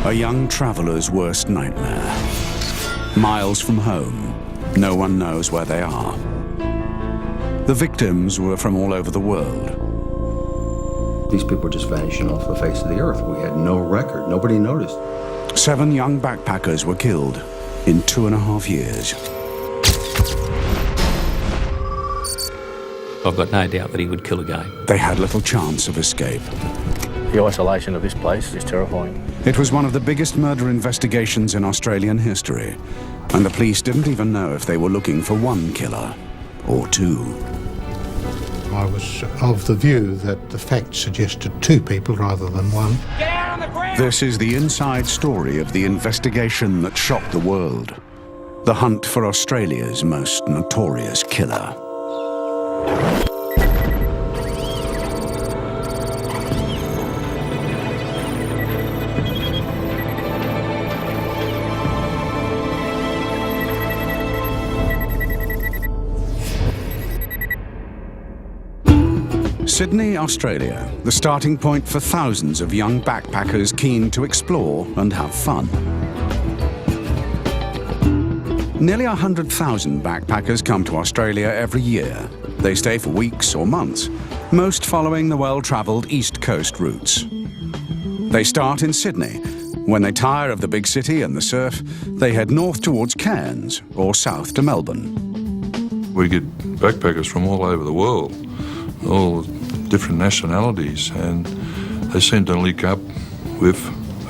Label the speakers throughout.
Speaker 1: A young traveller's worst nightmare. Miles from home, no one knows where they are. The victims were from all over the world.
Speaker 2: These people were just vanishing off the face of the earth. We had no record. Nobody noticed.
Speaker 1: 7 young backpackers were killed in 2.5 years.
Speaker 3: I've got no doubt that he would kill again.
Speaker 1: They had little chance of escape.
Speaker 4: The isolation of this place is terrifying.
Speaker 1: It was one of the biggest murder investigations in Australian history, and the police didn't even know if they were looking for one killer or 2.
Speaker 5: I was of the view that the facts suggested 2 people rather than 1.
Speaker 6: Get out on the ground!
Speaker 1: This is the inside story of the investigation that shocked the world. The hunt for Australia's most notorious killer. Sydney, Australia, the starting point for thousands of young backpackers keen to explore and have fun. Nearly 100,000 backpackers come to Australia every year. They stay for weeks or months, most following the well-travelled East Coast routes. They start in Sydney. When they tire of the big city and the surf, they head north towards Cairns or south to Melbourne.
Speaker 7: We get backpackers from all over the world, all different nationalities, and they seem to link up with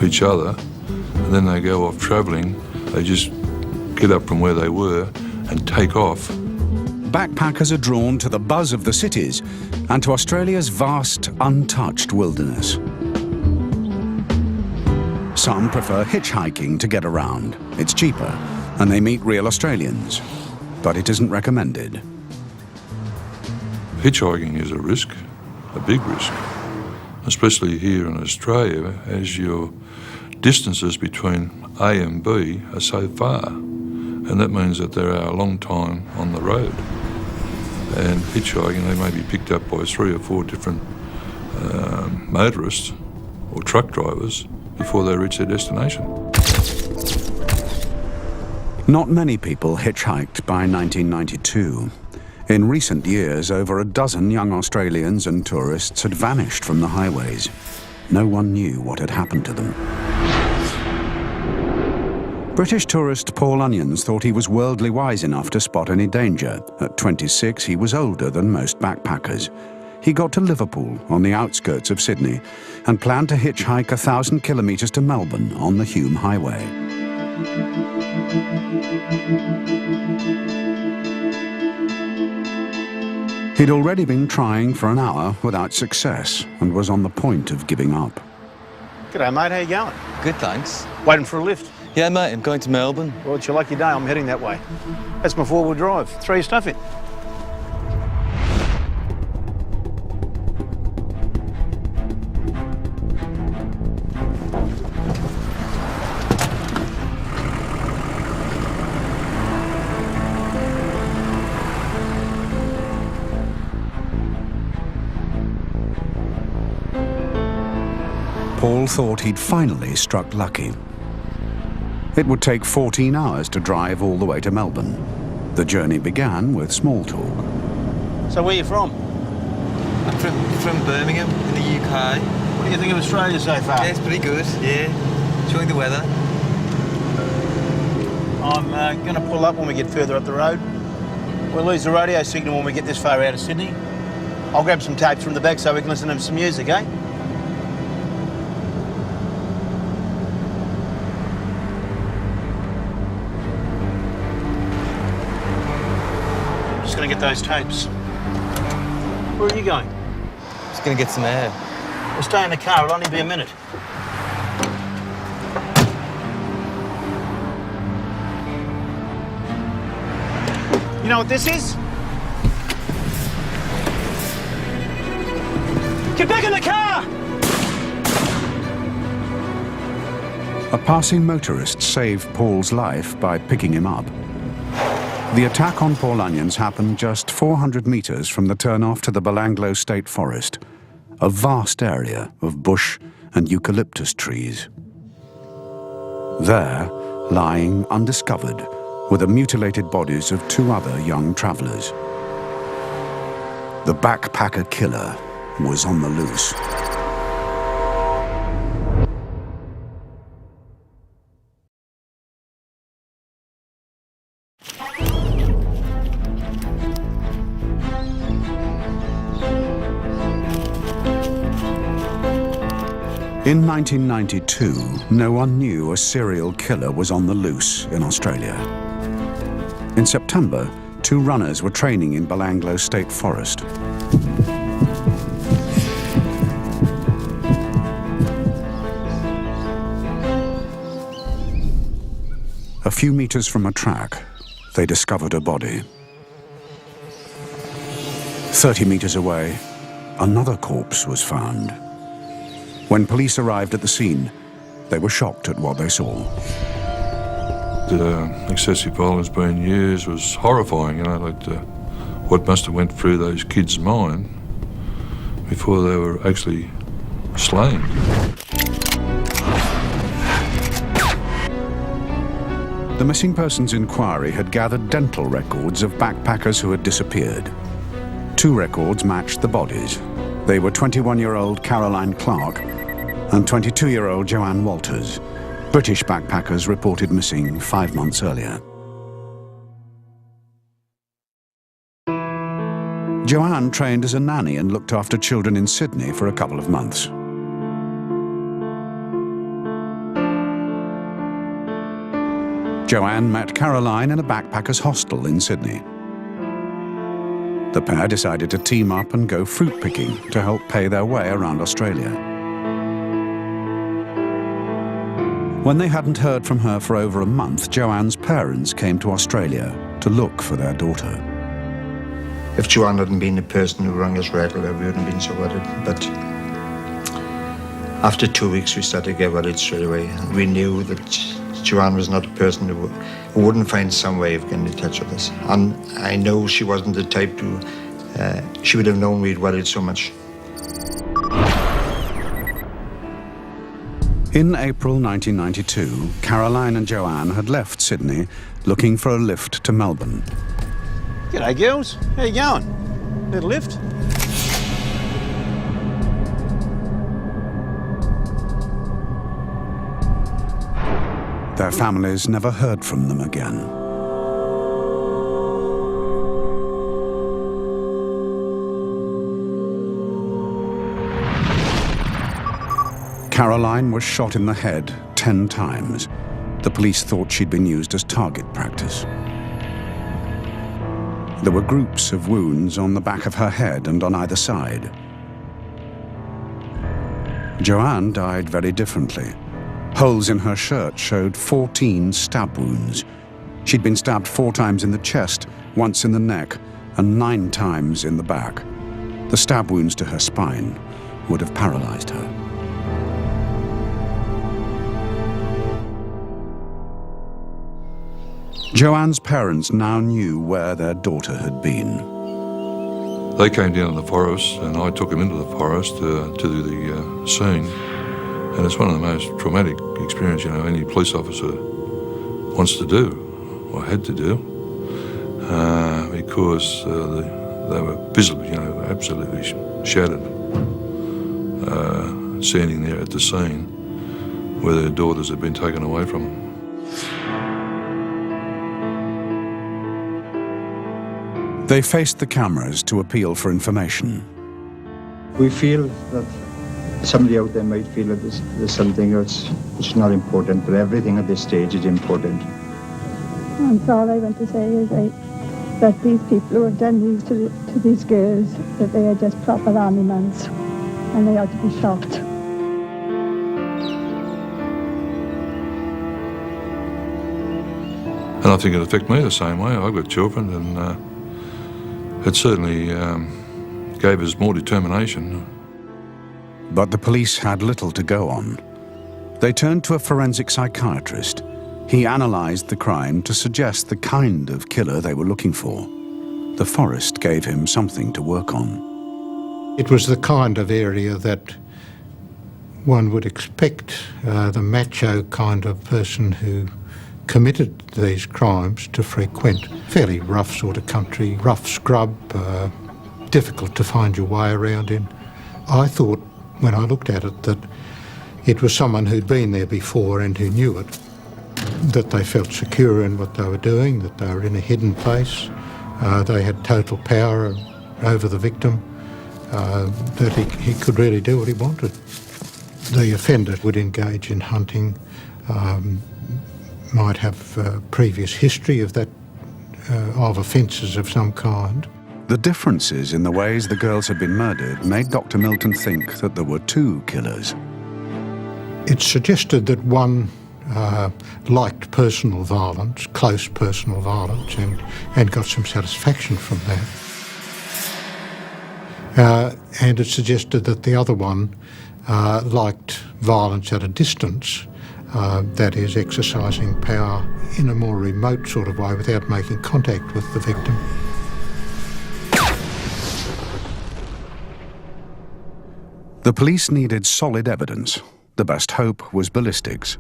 Speaker 7: each other, and then they go off travelling. They just get up from where they were and take off.
Speaker 1: Backpackers are drawn to the buzz of the cities and to Australia's vast, untouched wilderness. Some prefer hitchhiking to get around. It's cheaper, and they meet real Australians, but it isn't recommended.
Speaker 7: Hitchhiking is a risk, a big risk, especially here in Australia, as your distances between A and B are so far, and that means that they are a long time on the road. And hitchhiking, they may be picked up by 3 or 4 different motorists or truck drivers before they reach their destination.
Speaker 1: Not many people hitchhiked by 1992. In recent years, over a dozen young Australians and tourists had vanished from the highways. No one knew what had happened to them. British tourist Paul Onions thought he was worldly wise enough to spot any danger. At 26, he was older than most backpackers. He got to Liverpool, on the outskirts of Sydney, and planned to hitchhike 1,000 kilometres to Melbourne on the Hume Highway. He'd already been trying for an hour without success and was on the point of giving up.
Speaker 4: G'day, mate. How you going?
Speaker 8: Good, thanks.
Speaker 4: Waiting for a lift?
Speaker 8: Yeah, mate, I'm going to Melbourne.
Speaker 4: Well, it's your lucky day. I'm heading that way. That's my 4-wheel drive. Throw your stuff in.
Speaker 1: Paul thought he'd finally struck lucky. It would take 14 hours to drive all the way to Melbourne. The journey began with small talk.
Speaker 4: So where are you from?
Speaker 8: I'm from Birmingham, in the UK.
Speaker 4: What do you think of Australia so far?
Speaker 8: Yeah, it's pretty good, yeah. Enjoying the weather.
Speaker 4: I'm going to pull up when we get further up the road. We'll lose the radio signal when we get this far out of Sydney. I'll grab some tapes from the back so we can listen to some music, eh? Just going to get those tapes. Where are you going?
Speaker 8: Just going to get some air.
Speaker 4: We'll stay in the car. It'll only be a minute. You know what this is? Get back in the car!
Speaker 1: A passing motorist saved Paul's life by picking him up. The attack on Paul Onions happened just 400 metres from the turnoff to the Belanglo State Forest, a vast area of bush and eucalyptus trees. There, lying undiscovered, were the mutilated bodies of 2 other young travellers. The backpacker killer was on the loose. In 1992, no one knew a serial killer was on the loose in Australia. In September, 2 runners were training in Belanglo State Forest. A few meters from a track, they discovered a body. 30 meters away, another corpse was found. When police arrived at the scene, they were shocked at what they saw.
Speaker 7: The excessive violence being used was horrifying, what must have went through those kids' mind before they were actually slain.
Speaker 1: The Missing Persons Inquiry had gathered dental records of backpackers who had disappeared. 2 records matched the bodies. They were 21-year-old Caroline Clark and 22-year-old Joanne Walters, British backpackers reported missing 5 months earlier. Joanne trained as a nanny and looked after children in Sydney for a couple of months. Joanne met Caroline in a backpackers' hostel in Sydney. The pair decided to team up and go fruit picking to help pay their way around Australia. When they hadn't heard from her for over a month, Joanne's parents came to Australia to look for their daughter.
Speaker 6: If Joanne hadn't been the person who rang us regularly, we wouldn't have been so worried. But after 2 weeks, we started to get worried straight away. And we knew that Joanne was not a person who wouldn't find some way of getting in touch with us. And I know she wasn't the type to, she would have known we'd worried so much.
Speaker 1: In April 1992, Caroline and Joanne had left Sydney looking for a lift to Melbourne.
Speaker 4: G'day, girls. How you going? Need a lift?
Speaker 1: Their families never heard from them again. Caroline was shot in the head 10 times. The police thought she'd been used as target practice. There were groups of wounds on the back of her head and on either side. Joanne died very differently. Holes in her shirt showed 14 stab wounds. She'd been stabbed 4 times in the chest, once in the neck, and 9 times in the back. The stab wounds to her spine would have paralyzed her. Joanne's parents now knew where their daughter had been.
Speaker 7: They came down to the forest and I took them into the forest to do the scene. And it's one of the most traumatic experiences, any police officer wants to do, or had to do, because they were visibly, absolutely shattered, standing there at the scene where their daughters had been taken away from them.
Speaker 1: They faced the cameras to appeal for information.
Speaker 6: We feel that somebody out there might feel that there's something that's not important, but everything at this stage is important.
Speaker 9: And all I want to say is that these people who have done these to these girls, that they are just proper animals, and they ought to be shot.
Speaker 7: And I think it affected me the same way. I've got children, and it certainly gave us more determination.
Speaker 1: But the police had little to go on. They turned to a forensic psychiatrist. He analysed the crime to suggest the kind of killer they were looking for. The forest gave him something to work on.
Speaker 5: It was the kind of area that one would expect the macho kind of person who committed these crimes to frequent fairly rough sort of country, rough scrub, difficult to find your way around in. I thought, when I looked at it, that it was someone who'd been there before and who knew it, that they felt secure in what they were doing, that they were in a hidden place, they had total power over the victim, that he could really do what he wanted. The offender would engage in hunting, might have previous history of that, of offences of some kind.
Speaker 1: The differences in the ways the girls had been murdered made Dr. Milton think that there were two killers.
Speaker 5: It suggested that one liked personal violence, close personal violence, and got some satisfaction from that. And it suggested that the other one liked violence at a distance, that is, exercising power in a more remote sort of way without making contact with the victim.
Speaker 1: The police needed solid evidence. The best hope was ballistics.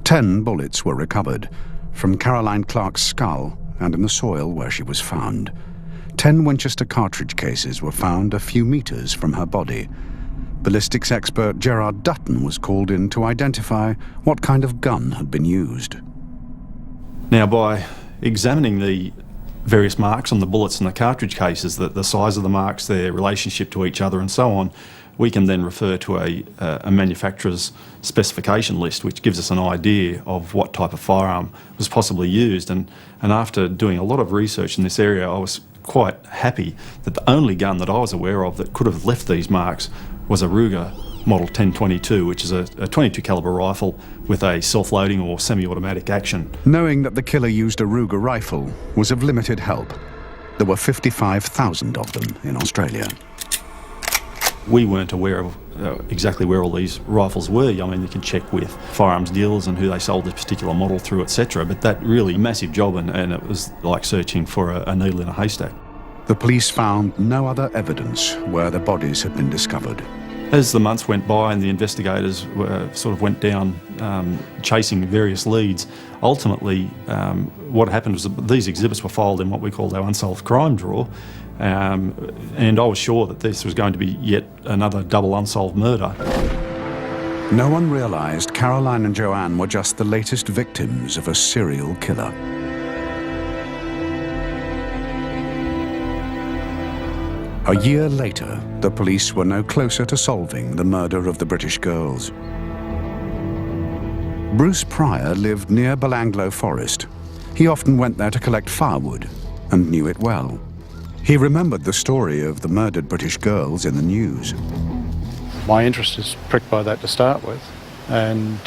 Speaker 1: 10 bullets were recovered from Caroline Clark's skull and in the soil where she was found. 10 Winchester cartridge cases were found a few metres from her body. Ballistics expert Gerard Dutton was called in to identify what kind of gun had been used.
Speaker 10: Now, by examining the various marks on the bullets and the cartridge cases, the size of the marks, their relationship to each other and so on, we can then refer to a manufacturer's specification list, which gives us an idea of what type of firearm was possibly used. And after doing a lot of research in this area, I was quite happy that the only gun that I was aware of that could have left these marks was a Ruger Model 1022, which is a 22 caliber rifle with a self-loading or semi-automatic action.
Speaker 1: Knowing that the killer used a Ruger rifle was of limited help. There were 55,000 of them in Australia.
Speaker 10: We weren't aware of exactly where all these rifles were. I mean, you can check with firearms dealers and who they sold this particular model through, etc. But that really massive job, and it was like searching for a needle in a haystack.
Speaker 1: The police found no other evidence where the bodies had been discovered.
Speaker 10: As the months went by and the investigators sort of went down chasing various leads, ultimately what happened was that these exhibits were filed in what we called our unsolved crime drawer. And I was sure that this was going to be yet another double unsolved murder.
Speaker 1: No one realised Caroline and Joanne were just the latest victims of a serial killer. A year later, the police were no closer to solving the murder of the British girls. Bruce Pryor lived near Belanglo Forest. He often went there to collect firewood and knew it well. He remembered the story of the murdered British girls in the news.
Speaker 11: My interest is pricked by that to start with, and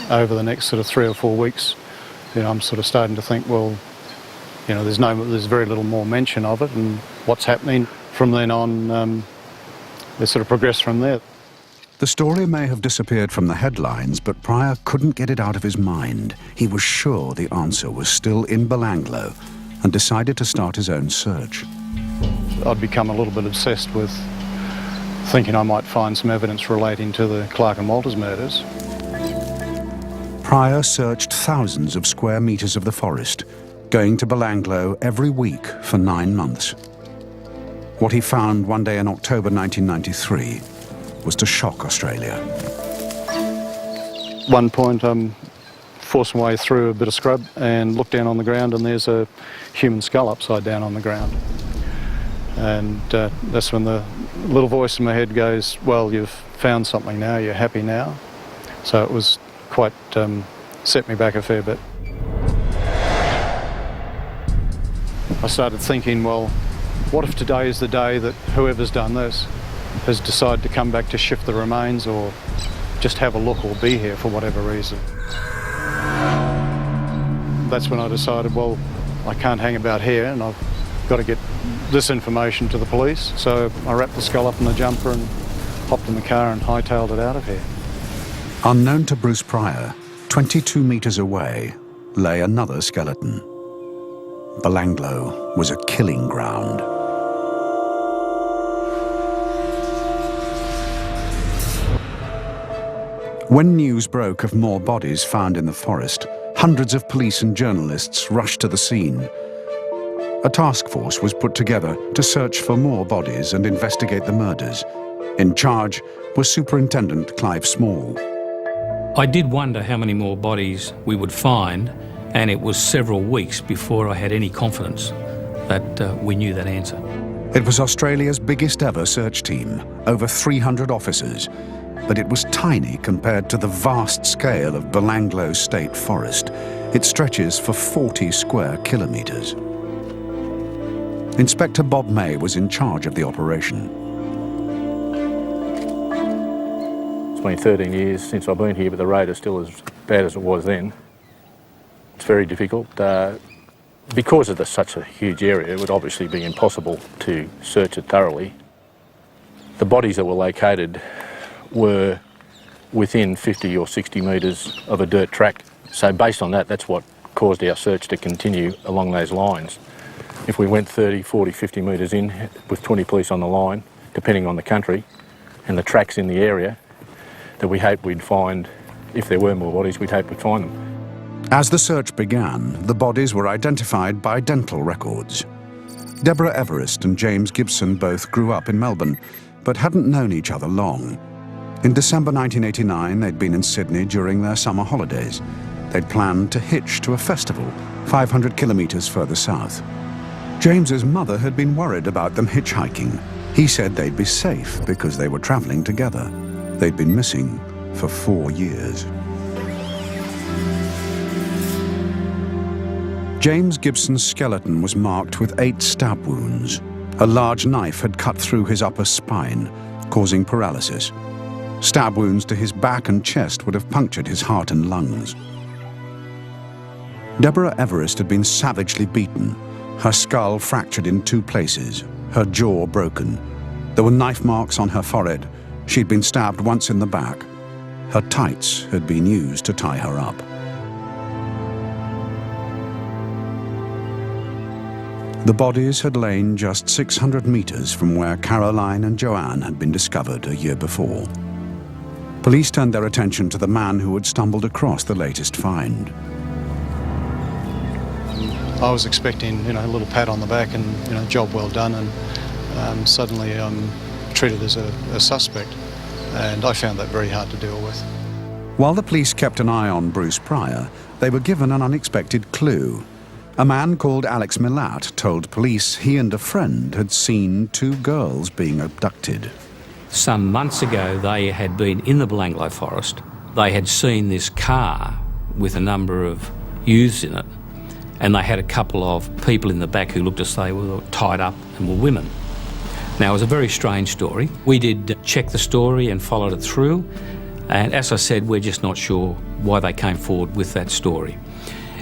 Speaker 11: over the next sort of 3 or 4 weeks, I'm sort of starting to think, well, there's very little more mention of it, and what's happening from then on, they sort of progressed from there.
Speaker 1: The story may have disappeared from the headlines, but Pryor couldn't get it out of his mind. He was sure the answer was still in Belanglo and decided to start his own search.
Speaker 11: I'd become a little bit obsessed with thinking I might find some evidence relating to the Clark and Walters murders.
Speaker 1: Pryor searched thousands of square metres of the forest, going to Belanglo every week for 9 months. What he found one day in October 1993 was to shock Australia.
Speaker 11: At one point, I'm forcing my way through a bit of scrub and look down on the ground, and there's a human skull upside down on the ground. And that's when the little voice in my head goes, well, you've found something now, you're happy now. So it was quite, set me back a fair bit. I started thinking, well, what if today is the day that whoever's done this has decided to come back to shift the remains or just have a look or be here for whatever reason. That's when I decided, well, I can't hang about here and I've got to get this information to the police. So I wrapped the skull up in the jumper and hopped in the car and hightailed it out of here.
Speaker 1: Unknown to Bruce Pryor, 22 metres away lay another skeleton. Belanglo was a killing ground. When news broke of more bodies found in the forest, hundreds of police and journalists rushed to the scene. A task force was put together to search for more bodies and investigate the murders. In charge was Superintendent Clive Small.
Speaker 3: I did wonder how many more bodies we would find, and it was several weeks before I had any confidence that we knew that answer.
Speaker 1: It was Australia's biggest ever search team, over 300 officers, but it was tiny compared to the vast scale of Belanglo State Forest. It stretches for 40 square kilometres. Inspector Bob May was in charge of the operation.
Speaker 12: It's been 13 years since I've been here, but the road is still as bad as it was then. It's very difficult. Because of such a huge area, it would obviously be impossible to search it thoroughly. The bodies that were located were within 50 or 60 metres of a dirt track. So based on that, that's what caused our search to continue along those lines. If we went 30, 40, 50 metres in with 20 police on the line, depending on the country and the tracks in the area, that we hoped we'd find, if there were more bodies, we'd hope we'd find them.
Speaker 1: As the search began, the bodies were identified by dental records. Deborah Everest and James Gibson both grew up in Melbourne, but hadn't known each other long. In December 1989, they'd been in Sydney during their summer holidays. They'd planned to hitch to a festival 500 kilometres further south. James's mother had been worried about them hitchhiking. He said they'd be safe because they were travelling together. They'd been missing for 4 years. James Gibson's skeleton was marked with 8 stab wounds. A large knife had cut through his upper spine, causing paralysis. Stab wounds to his back and chest would have punctured his heart and lungs. Deborah Everest had been savagely beaten, her skull fractured in 2 places, her jaw broken. There were knife marks on her forehead. She'd been stabbed once in the back. Her tights had been used to tie her up. The bodies had lain just 600 metres from where Caroline and Joanne had been discovered a year before. Police turned their attention to the man who had stumbled across the latest find.
Speaker 11: I was expecting, a little pat on the back and, job well done, and suddenly I'm treated as a suspect, and I found that very hard to deal with.
Speaker 1: While the police kept an eye on Bruce Pryor, they were given an unexpected clue. A man called Alex Milat told police he and a friend had seen 2 girls being abducted.
Speaker 3: Some months ago, they had been in the Belanglo forest. They had seen this car with a number of youths in it, and they had a couple of people in the back who looked as though they were tied up and were women. Now, it was a very strange story. We did check the story and followed it through, and as I said, we're just not sure why they came forward with that story.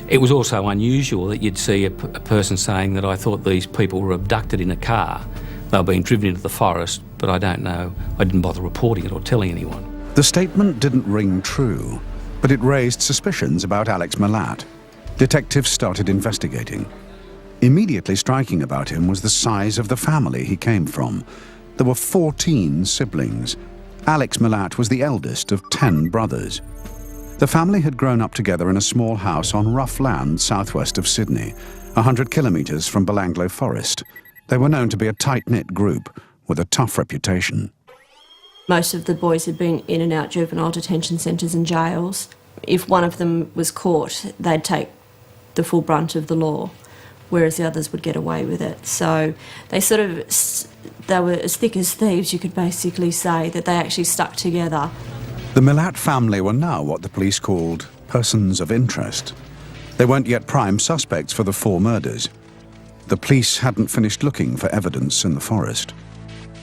Speaker 3: It was also unusual that you'd see a person saying that I thought these people were abducted in a car. They were being driven into the forest, but I don't know. I didn't bother reporting it or telling anyone.
Speaker 1: The statement didn't ring true, but it raised suspicions about Alex Milat. Detectives started investigating. Immediately striking about him was the size of the family he came from. There were 14 siblings. Alex Milat was the eldest of 10 brothers. The family had grown up together in a small house on rough land southwest of Sydney, 100 kilometres from Belanglo Forest. They were known to be a tight-knit group with a tough reputation.
Speaker 13: Most of the boys had been in and out juvenile detention centres and jails. If one of them was caught, they'd take the full brunt of the law, whereas the others would get away with it. So they were as thick as thieves, you could basically say, that they actually stuck together.
Speaker 1: The Milat family were now what the police called persons of interest. They weren't yet prime suspects for the 4 murders. The police hadn't finished looking for evidence in the forest.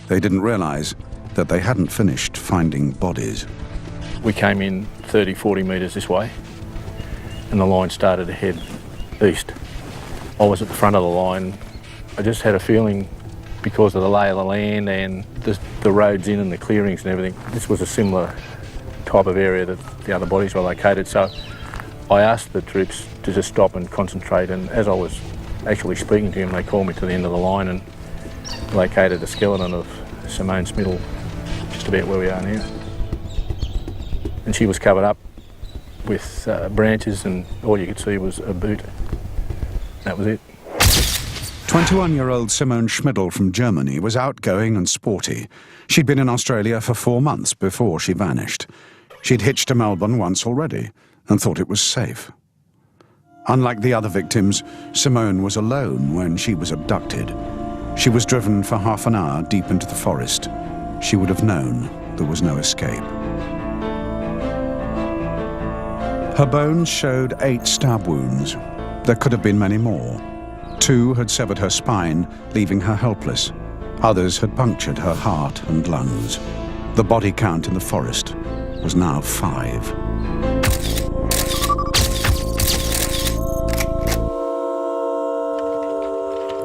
Speaker 1: They didn't realise that they hadn't finished finding bodies.
Speaker 12: We came in 30, 40 metres this way, and the line started to head east. I was at the front of the line. I just had a feeling, because of the lay of the land and the roads in and the clearings and everything, this was a similar type of area that the other bodies were located. So I asked the troops to just stop and concentrate, and as I was actually speaking to him, they called me to the end of the line and located the skeleton of Simone Smittle, just about where we are now. and she was covered up with branches, and all you could see was a boot. That was it.
Speaker 1: 21-year-old Simone Schmidl from Germany was outgoing and sporty. She'd been in Australia for 4 months before she vanished. She'd hitched to Melbourne once already and thought it was safe. Unlike the other victims, Simone was alone when she was abducted. She was driven for half an hour deep into the forest. She would have known there was no escape. Her bones showed 8 stab wounds. There could have been many more. 2 had severed her spine, leaving her helpless. Others had punctured her heart and lungs. The body count in the forest was now 5.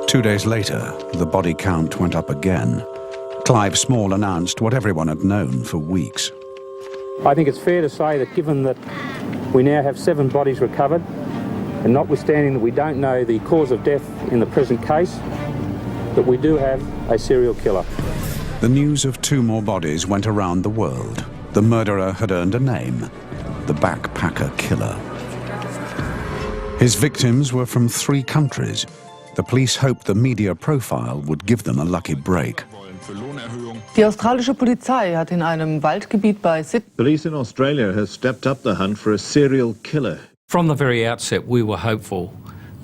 Speaker 1: Two days later, the body count went up again. Clive Small announced what everyone had known for weeks.
Speaker 3: I think it's fair to say that given that we now have 7 bodies recovered, and notwithstanding that we don't know the cause of death in the present case, that we do have a serial killer.
Speaker 1: The news of 2 more bodies went around the world. The murderer had earned a name, the Backpacker Killer. His victims were from 3 countries. The police hoped the media profile would give them a lucky break.
Speaker 14: Die australische Polizei hat in einem Waldgebiet bei Sydney.
Speaker 15: Police in Australia has stepped up the hunt for a serial killer.
Speaker 3: From the very outset, we were hopeful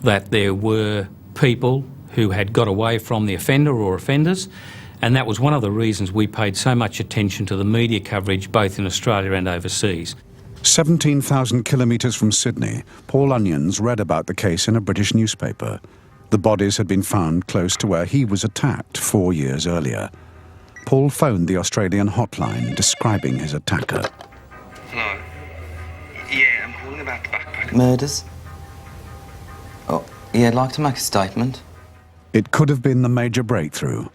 Speaker 3: that there were people who had got away from the offender or offenders, and that was one of the reasons we paid so much attention to the media coverage both in Australia and overseas.
Speaker 1: 17,000 kilometres from Sydney, Paul Onions read about the case in a British newspaper. The bodies had been found close to where he was attacked 4 years earlier. Paul phoned the Australian hotline describing his attacker.
Speaker 16: Hello. Yeah, I'm calling about the backpack.
Speaker 17: Murders? Oh, yeah, I'd like to make a statement.
Speaker 1: It could have been the major breakthrough,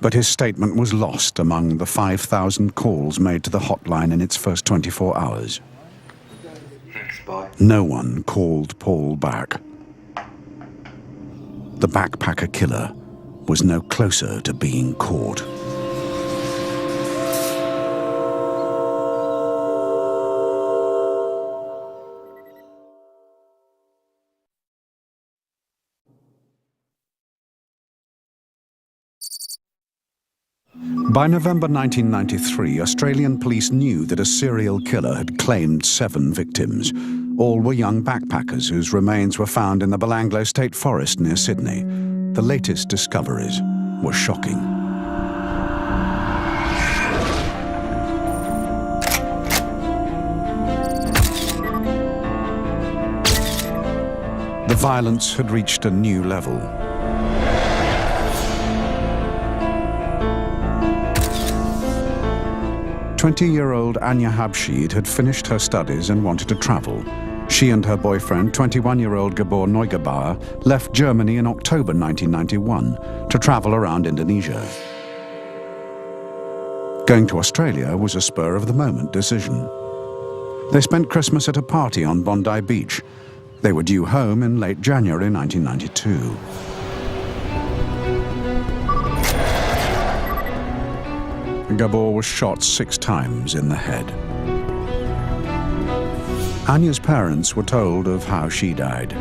Speaker 1: but his statement was lost among the 5,000 calls made to the hotline in its first 24 hours.
Speaker 16: Thanks, bye.
Speaker 1: No one called Paul back. The Backpacker Killer was no closer to being caught. By November 1993, Australian police knew that a serial killer had claimed 7 victims. All were young backpackers whose remains were found in the Belanglo State Forest near Sydney. The latest discoveries were shocking. The violence had reached a new level. "20-year-old Anya Habshid had finished her studies and wanted to travel. She and her boyfriend, 21-year-old Gabor Neugebauer, left Germany in October 1991 to travel around Indonesia. Going to Australia was a spur-of-the-moment decision. They spent Christmas at a party on Bondi Beach. They were due home in late January 1992. Gabor was shot 6 times in the head. Anya's parents were told of how she died.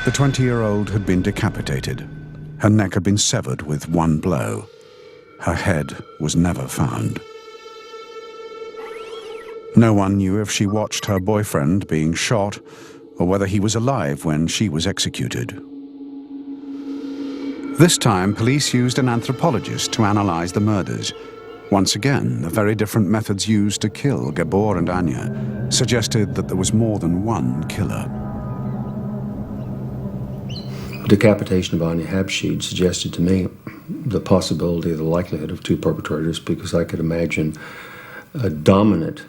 Speaker 1: The 20-year-old had been decapitated. Her neck had been severed with one blow. Her head was never found. No one knew if she watched her boyfriend being shot or whether he was alive when she was executed. This time, police used an anthropologist to analyze the murders. Once again, the very different methods used to kill Gabor and Anya suggested that there was more than one killer.
Speaker 2: The decapitation of Anya Habshid suggested to me the possibility, the likelihood of 2 perpetrators, because I could imagine a dominant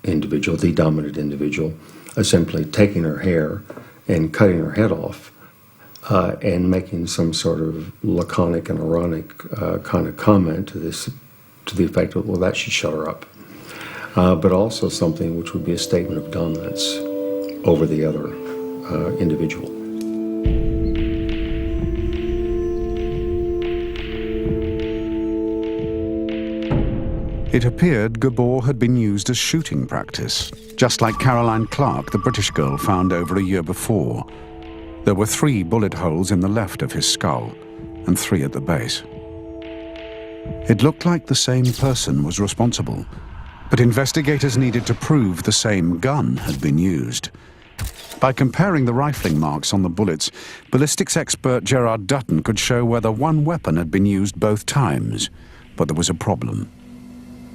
Speaker 2: individual, the dominant individual, simply taking her hair and cutting her head off. And making some sort of laconic and ironic kind of comment to the effect of, well, that should shut her up. But also something which would be a statement of dominance over the other individual.
Speaker 1: It appeared Gabor had been used as shooting practice, just like Caroline Clark, the British girl found over a year before. There were 3 bullet holes in the left of his skull and 3 at the base. It looked like the same person was responsible, but investigators needed to prove the same gun had been used. By comparing the rifling marks on the bullets, ballistics expert Gerard Dutton could show whether one weapon had been used both times, but there was a problem.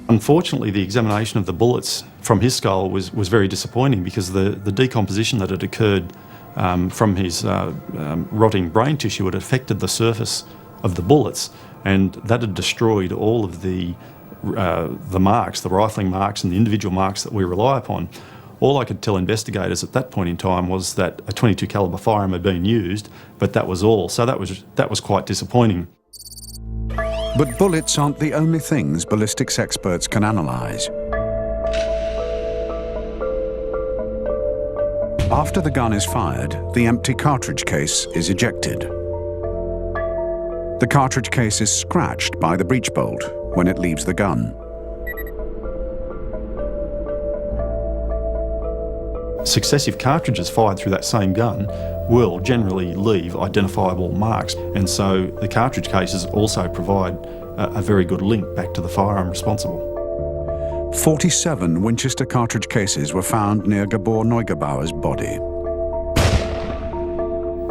Speaker 10: Unfortunately, the examination of the bullets from his skull was very disappointing because the decomposition that had occurred from his rotting brain tissue had affected the surface of the bullets, and that had destroyed all of the marks, the rifling marks and the individual marks that we rely upon. All I could tell investigators at that point in time was that a .22 calibre firearm had been used, but that was all. So that was quite disappointing.
Speaker 1: But bullets aren't the only things ballistics experts can analyse. After the gun is fired, the empty cartridge case is ejected. The cartridge case is scratched by the breech bolt when it leaves the gun.
Speaker 10: Successive cartridges fired through that same gun will generally leave identifiable marks, and so the cartridge cases also provide a very good link back to the firearm responsible.
Speaker 1: 47 Winchester cartridge cases were found near Gabor Neugebauer's body.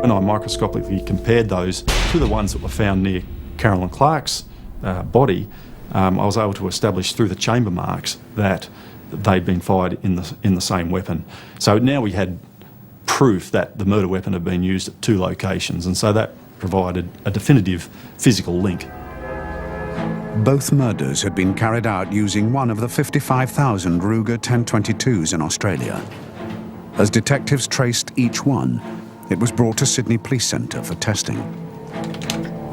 Speaker 10: When I microscopically compared those to the ones that were found near Caroline Clark's body, I was able to establish through the chamber marks that they'd been fired in the same weapon. So now we had proof that the murder weapon had been used at 2 locations, and so that provided a definitive physical link.
Speaker 1: Both murders had been carried out using one of the 55,000 Ruger 1022s in Australia. As detectives traced each one, it was brought to Sydney Police Centre for testing.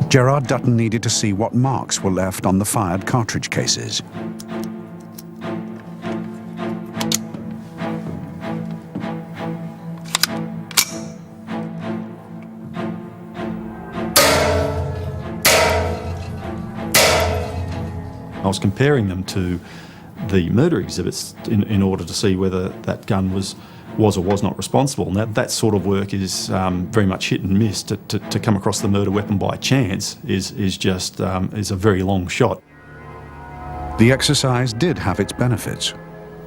Speaker 1: Gerard Dutton needed to see what marks were left on the fired cartridge cases.
Speaker 10: I was comparing them to the murder exhibits in order to see whether that gun was or was not responsible. Now, that sort of work is very much hit and miss. To come across the murder weapon by chance is a very long shot.
Speaker 1: The exercise did have its benefits.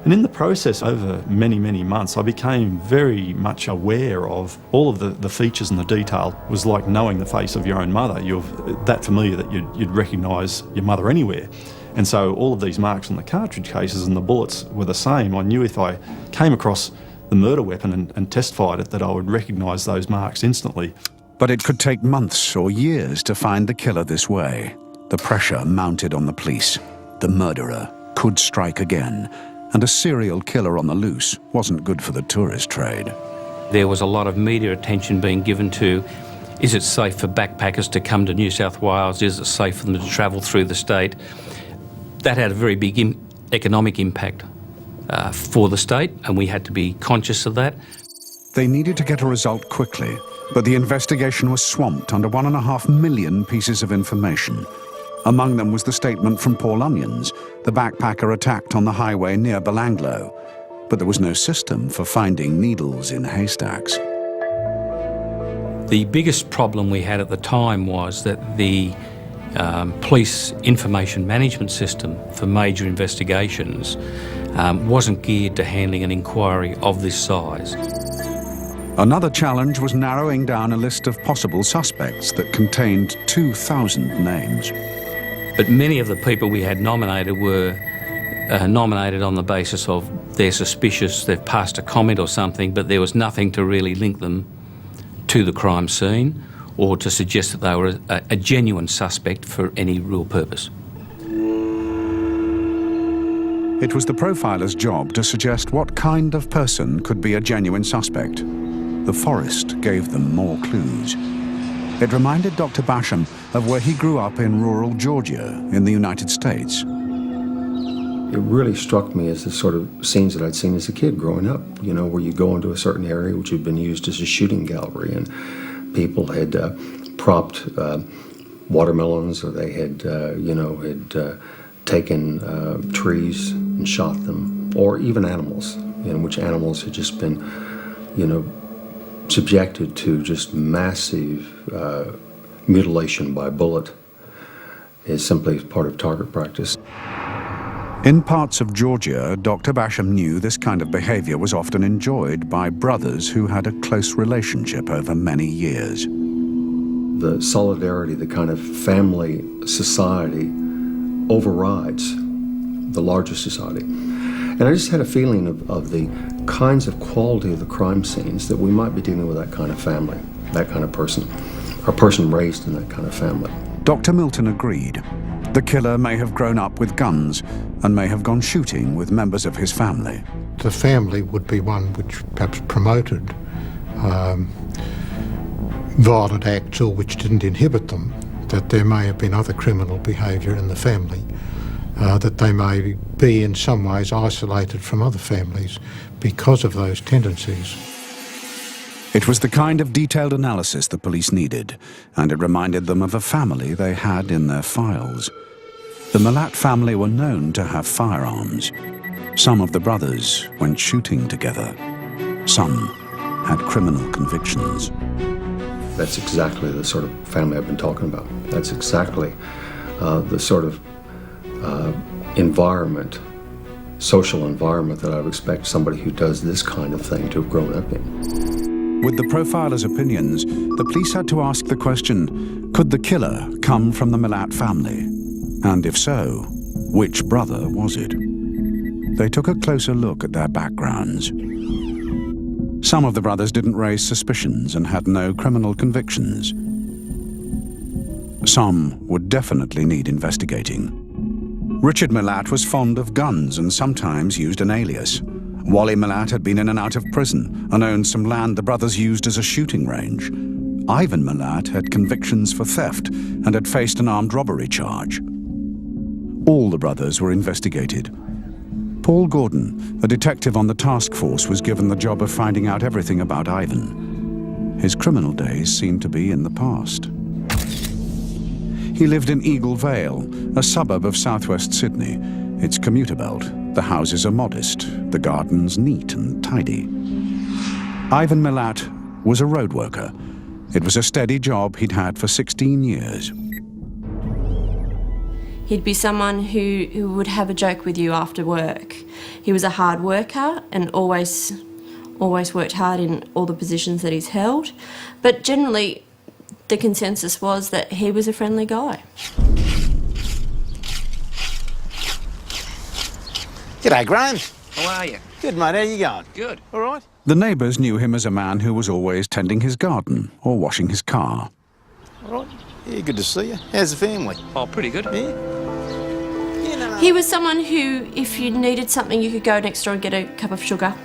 Speaker 10: And in the process, over many, many months, I became very much aware of all of the features and the detail. It was like knowing the face of your own mother. You're that familiar that you'd recognise your mother anywhere. And so all of these marks on the cartridge cases and the bullets were the same. I knew if I came across the murder weapon and testified it, that I would recognise those marks instantly.
Speaker 1: But it could take months or years to find the killer this way. The pressure mounted on the police. The murderer could strike again, and a serial killer on the loose wasn't good for the tourist trade.
Speaker 3: There was a lot of media attention being given to, is it safe for backpackers to come to New South Wales? Is it safe for them to travel through the state? That had a very big economic impact for the state, and we had to be conscious of that.
Speaker 1: They needed to get a result quickly, but the investigation was swamped under 1.5 million pieces of information. Among them was the statement from Paul Onions, the backpacker attacked on the highway near Belanglo. But there was no system for finding needles in haystacks.
Speaker 3: The biggest problem we had at the time was that the police information management system for major investigations wasn't geared to handling an inquiry of this size.
Speaker 1: Another challenge was narrowing down a list of possible suspects that contained 2,000 names.
Speaker 3: But many of the people we had nominated were nominated on the basis of they're suspicious, they've passed a comment or something, but there was nothing to really link them to the crime scene or to suggest that they were a genuine suspect for any real purpose.
Speaker 1: It was the profiler's job to suggest what kind of person could be a genuine suspect. The forest gave them more clues. It reminded Dr. Basham of where he grew up in rural Georgia in the United States.
Speaker 2: It really struck me as the sort of scenes that I'd seen as a kid growing up, you know, where you go into a certain area which had been used as a shooting gallery, and people had propped watermelons, or they had, taken trees and shot them, or even animals, in which animals had just been, subjected to just massive mutilation by bullet, is simply part of target practice.
Speaker 1: In parts of Georgia, Dr. Basham knew this kind of behavior was often enjoyed by brothers who had a close relationship over many years.
Speaker 2: The solidarity, the kind of family society overrides the larger society. And I just had a feeling of the kinds of quality of the crime scenes that we might be dealing with that kind of family, that kind of person, or a person raised in that kind of family.
Speaker 1: Dr. Milton agreed. The killer may have grown up with guns and may have gone shooting with members of his family.
Speaker 5: The family would be one which perhaps promoted violent acts or which didn't inhibit them, that there may have been other criminal behaviour in the family, that they may be in some ways isolated from other families because of those tendencies.
Speaker 1: It was the kind of detailed analysis the police needed, and it reminded them of a family they had in their files. The Milat family were known to have firearms. Some of the brothers went shooting together. Some had criminal convictions.
Speaker 2: That's exactly the sort of family I've been talking about. That's exactly the sort of environment, social environment that I would expect somebody who does this kind of thing to have grown up in.
Speaker 1: With the profiler's opinions, the police had to ask the question, could the killer come from the Milat family? And if so, which brother was it? They took a closer look at their backgrounds. Some of the brothers didn't raise suspicions and had no criminal convictions. Some would definitely need investigating. Richard Milat was fond of guns and sometimes used an alias. Wally Milat had been in and out of prison and owned some land the brothers used as a shooting range. Ivan Milat had convictions for theft and had faced an armed robbery charge. All the brothers were investigated. Paul Gordon, a detective on the task force, was given the job of finding out everything about Ivan. His criminal days seemed to be in the past. He lived in Eagle Vale, a suburb of southwest Sydney. It's commuter belt. The houses are modest, the gardens neat and tidy. Ivan Milat was a road worker. It was a steady job he'd had for 16 years.
Speaker 13: He'd be someone who would have a joke with you after work. He was a hard worker and always worked hard in all the positions that he's held. But generally, the consensus was that he was a friendly guy.
Speaker 4: G'day, Graham.
Speaker 17: How are you?
Speaker 4: Good, mate. How you going?
Speaker 17: Good.
Speaker 4: All right?
Speaker 1: The neighbours knew him as a man who was always tending his garden or washing his car.
Speaker 4: All right. Yeah, good to see you. How's the family?
Speaker 17: Oh, pretty good.
Speaker 4: Yeah?
Speaker 13: He was someone who, if you needed something, you could go next door and get a cup of sugar.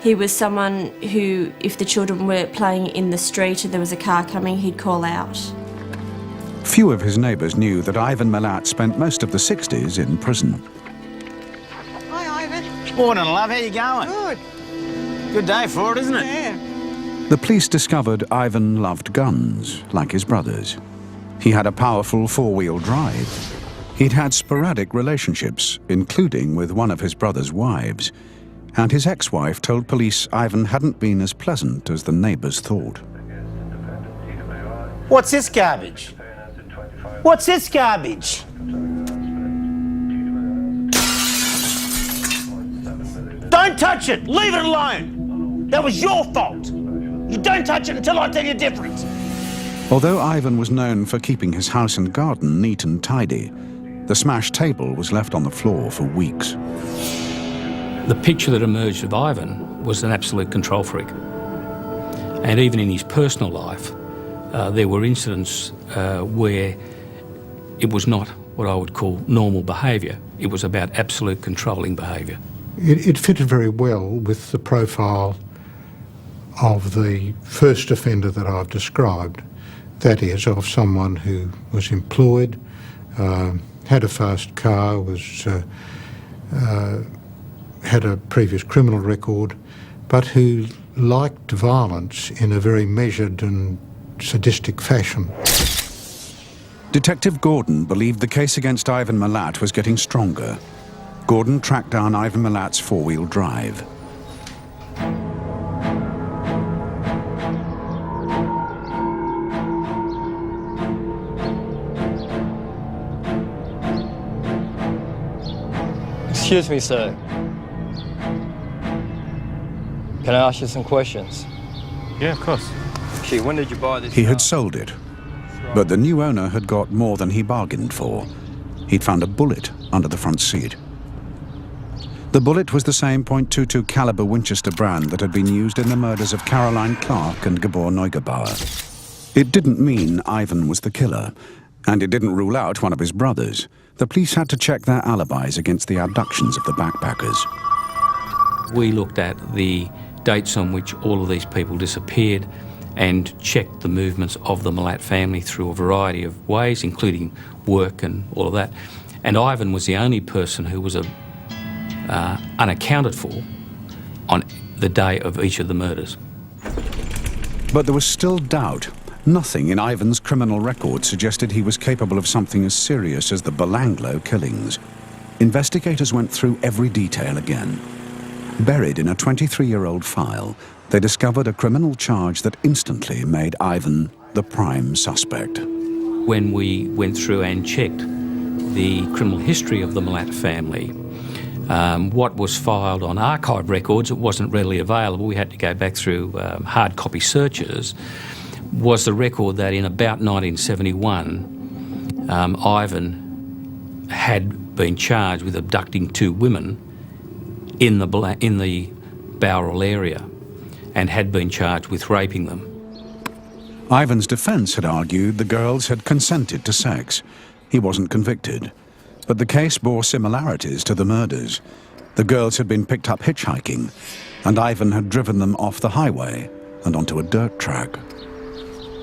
Speaker 13: He was someone who, if the children were playing in the street and there was a car coming, he'd call out.
Speaker 1: Few of his neighbours knew that Ivan Milat spent most of the 60s in prison.
Speaker 18: Hi, Ivan.
Speaker 4: Morning, love. How you going?
Speaker 18: Good.
Speaker 4: Good day for it, isn't it?
Speaker 18: Yeah.
Speaker 1: The police discovered Ivan loved guns, like his brothers. He had a powerful four-wheel drive. He'd had sporadic relationships, including with one of his brother's wives. And his ex-wife told police Ivan hadn't been as pleasant as the neighbours thought.
Speaker 4: What's this garbage? What's this garbage? Don't touch it! Leave it alone! That was your fault! You don't touch it until I tell you different!
Speaker 1: Although Ivan was known for keeping his house and garden neat and tidy, the smashed table was left on the floor for weeks.
Speaker 3: The picture that emerged of Ivan was an absolute control freak. And even in his personal life, there were incidents where it was not what I would call normal behaviour. It was about absolute controlling behaviour.
Speaker 5: It fitted very well with the profile of the first offender that I've described. That is, of someone who was employed, had a fast car, had a previous criminal record, but who liked violence in a very measured and sadistic fashion.
Speaker 1: Detective Gordon believed the case against Ivan Milat was getting stronger. Gordon tracked down Ivan Milat's four-wheel drive.
Speaker 19: Excuse me, sir. Can I ask you some questions?
Speaker 12: Yeah, of course.
Speaker 19: Actually, when did you buy this
Speaker 1: He
Speaker 19: car?
Speaker 1: had sold it, but the new owner had got more than he bargained for. He'd found a bullet under the front seat. The bullet was the same .22 caliber Winchester brand that had been used in the murders of Caroline Clark and Gabor Neugebauer. It didn't mean Ivan was the killer, and it didn't rule out one of his brothers. The police had to check their alibis against the abductions of the backpackers.
Speaker 3: We looked at the dates on which all of these people disappeared and checked the movements of the Milat family through a variety of ways, including work and all of that. And Ivan was the only person who was unaccounted for on the day of each of the murders.
Speaker 1: But there was still doubt. Nothing in Ivan's criminal record suggested he was capable of something as serious as the Belanglo killings. Investigators went through every detail again. Buried in a 23-year-old file, they discovered a criminal charge that instantly made Ivan the prime suspect.
Speaker 3: When we went through and checked the criminal history of the Milat family, what was filed on archive records, it wasn't readily available, we had to go back through hard copy searches, was the record that in about 1971, Ivan had been charged with abducting two women in the Bowral area and had been charged with raping them.
Speaker 1: Ivan's defence had argued the girls had consented to sex. He wasn't convicted. But the case bore similarities to the murders. The girls had been picked up hitchhiking, and Ivan had driven them off the highway and onto a dirt track.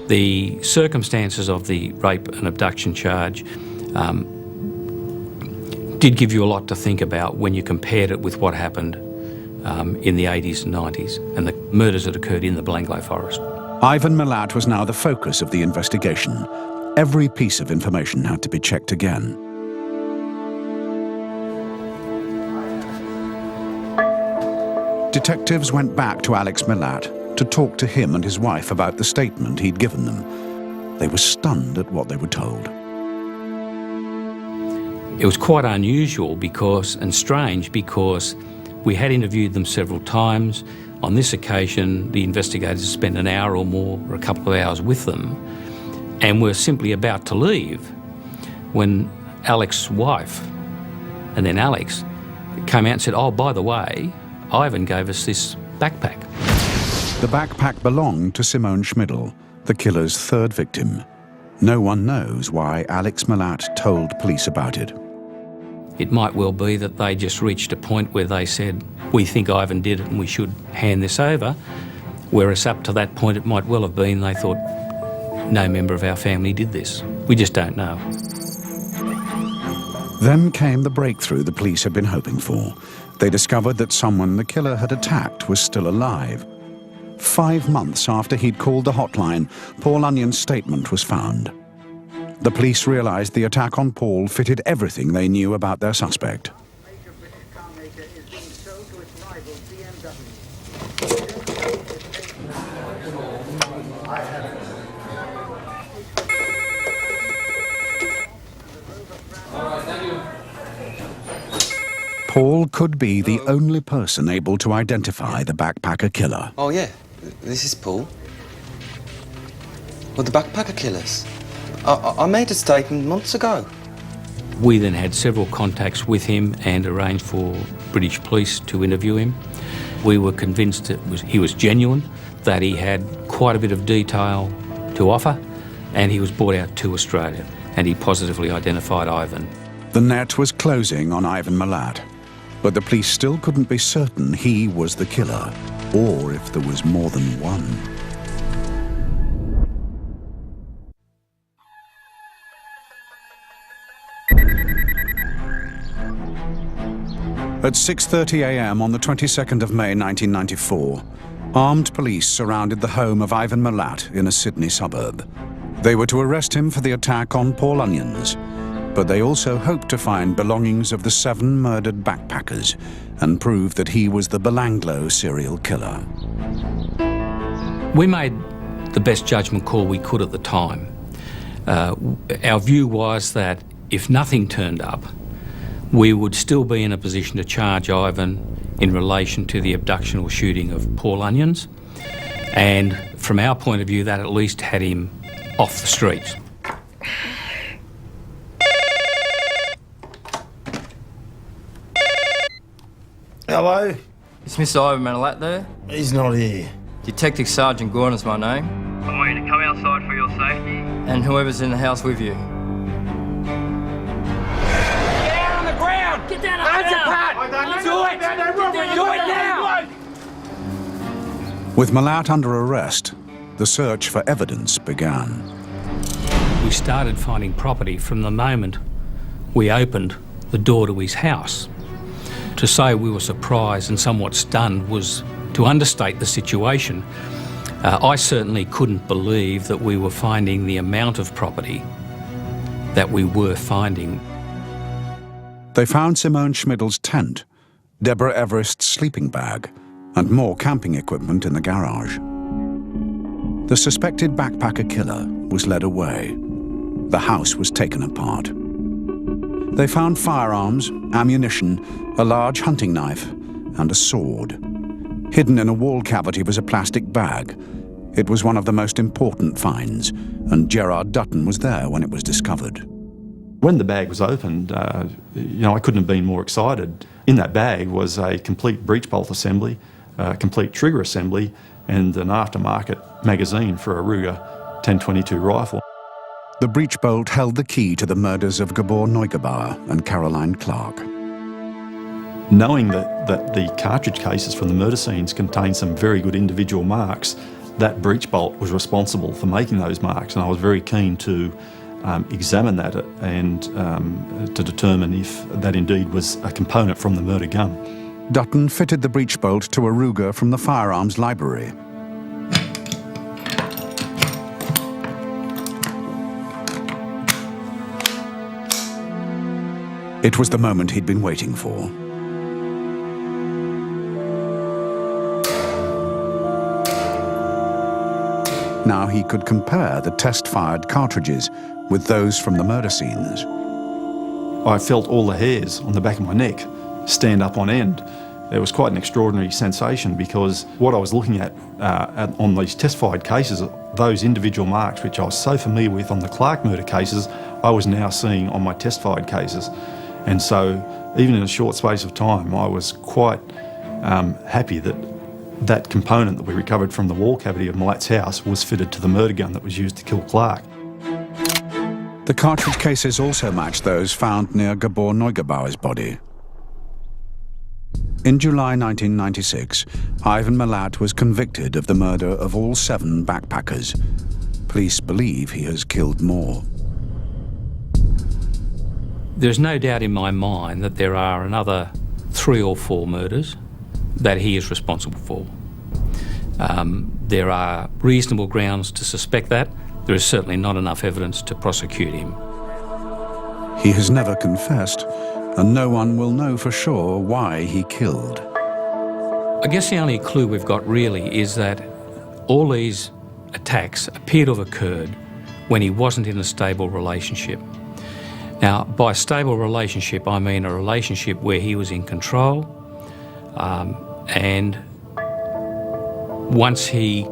Speaker 3: The circumstances of the rape and abduction charge did give you a lot to think about when you compared it with what happened in the 80s and 90s and the murders that occurred in the Belanglo forest.
Speaker 1: Ivan Milat was now the focus of the investigation. Every piece of information had to be checked again. Detectives went back to Alex Milat to talk to him and his wife about the statement he'd given them. They were stunned at what they were told.
Speaker 3: It was quite unusual and strange because we had interviewed them several times. On this occasion, the investigators spent an hour or more or a couple of hours with them and were simply about to leave when Alex's wife and then Alex came out and said, "Oh, by the way, Ivan gave us this backpack."
Speaker 1: The backpack belonged to Simone Schmidl, the killer's third victim. No one knows why Alex Milat told police about it.
Speaker 3: It might well be that they just reached a point where they said, "We think Ivan did it and we should hand this over," whereas up to that point it might well have been they thought, "No member of our family did this." We just don't know.
Speaker 1: Then came the breakthrough the police had been hoping for. They discovered that someone the killer had attacked was still alive. 5 months after he'd called the hotline, Paul Onion's statement was found. The police realised the attack on Paul fitted everything they knew about their suspect. Paul could be the only person able to identify the backpacker killer.
Speaker 17: Oh, yeah. This is Paul. Well, the backpacker killers. I made a statement months ago.
Speaker 3: We then had several contacts with him and arranged for British police to interview him. We were convinced that he was genuine, that he had quite a bit of detail to offer, and he was brought out to Australia, and he positively identified Ivan.
Speaker 1: The net was closing on Ivan Milat, but the police still couldn't be certain he was the killer, or if there was more than one. At 6:30 a.m. on the 22nd of May 1994, armed police surrounded the home of Ivan Milat in a Sydney suburb. They were to arrest him for the attack on Paul Onions, but they also hoped to find belongings of the 7 murdered backpackers and prove that he was the Belanglo serial killer.
Speaker 3: We made the best judgment call we could at the time. Our view was that if nothing turned up, we would still be in a position to charge Ivan in relation to the abduction or shooting of Paul Onions, and from our point of view, that at least had him off the streets.
Speaker 19: Hello? Is Mr. Ivan Milat there?
Speaker 4: He's not here.
Speaker 19: Detective Sergeant Gordon's my name.
Speaker 16: I want you to come outside for your safety.
Speaker 19: And whoever's in the house with you.
Speaker 16: Get down on the ground! Get down on the ground! Do it! Do it now!
Speaker 1: With Milat under arrest, the search for evidence began.
Speaker 3: We started finding property from the moment we opened the door to his house. To say we were surprised and somewhat stunned was to understate the situation. I certainly couldn't believe that we were finding the amount of property that we were finding.
Speaker 1: They found Simone Schmidl's tent, Deborah Everest's sleeping bag, and more camping equipment in the garage. The suspected backpacker killer was led away. The house was taken apart. They found firearms, ammunition, a large hunting knife, and a sword. Hidden in a wall cavity was a plastic bag. It was one of the most important finds, and Gerard Dutton was there when it was discovered.
Speaker 10: When the bag was opened, I couldn't have been more excited. In that bag was a complete breech bolt assembly, a complete trigger assembly, and an aftermarket magazine for a Ruger 10-22 rifle.
Speaker 1: The breech bolt held the key to the murders of Gabor Neugebauer and Caroline Clark.
Speaker 10: Knowing that the cartridge cases from the murder scenes contained some very good individual marks, that breech bolt was responsible for making those marks, and I was very keen to examine that and to determine if that indeed was a component from the murder gun.
Speaker 1: Dutton fitted the breech bolt to a Ruger from the firearms library. It was the moment he'd been waiting for. Now he could compare the test-fired cartridges with those from the murder scenes.
Speaker 10: I felt all the hairs on the back of my neck stand up on end. It was quite an extraordinary sensation because what I was looking at on these test-fired cases, those individual marks which I was so familiar with on the Clark murder cases, I was now seeing on my test-fired cases. And so, even in a short space of time, I was quite happy that that component that we recovered from the wall cavity of Milat's house was fitted to the murder gun that was used to kill Clark.
Speaker 1: The cartridge cases also matched those found near Gabor Neugebauer's body. In July 1996, Ivan Milat was convicted of the murder of all 7 backpackers. Police believe he has killed more.
Speaker 3: There's no doubt in my mind that there are another 3 or 4 murders that he is responsible for. There are reasonable grounds to suspect that. There is certainly not enough evidence to prosecute him.
Speaker 1: He has never confessed, and no one will know for sure why he killed.
Speaker 3: I guess the only clue we've got really is that all these attacks appear to have occurred when he wasn't in a stable relationship. Now, by stable relationship, I mean a relationship where he was in control, and once he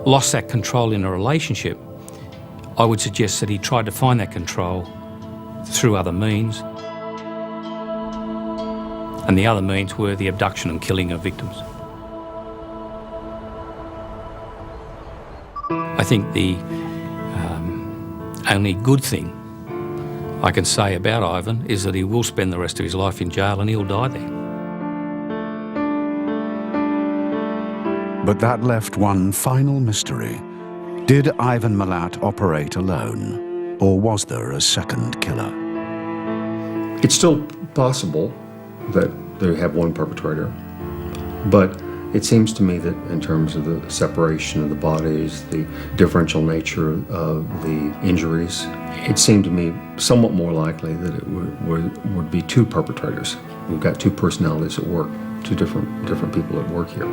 Speaker 3: lost that control in a relationship, I would suggest that he tried to find that control through other means, and the other means were the abduction and killing of victims. I think the only good thing I can say about Ivan is that he will spend the rest of his life in jail and he'll die there.
Speaker 1: But that left one final mystery. Did Ivan Milat operate alone, or was there a second killer?
Speaker 2: It's still possible that they have one perpetrator, but It seems to me that in terms of the separation of the bodies, the differential nature of the injuries, it seemed to me somewhat more likely that it would be two perpetrators. We've got two personalities at work, two different people at work here.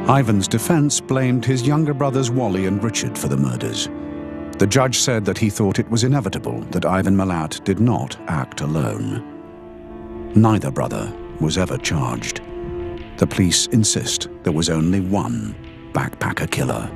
Speaker 1: Ivan's defense blamed his younger brothers Wally and Richard for the murders. The judge said that he thought it was inevitable that Ivan Milat did not act alone. Neither brother was ever charged. The police insist there was only one backpacker killer.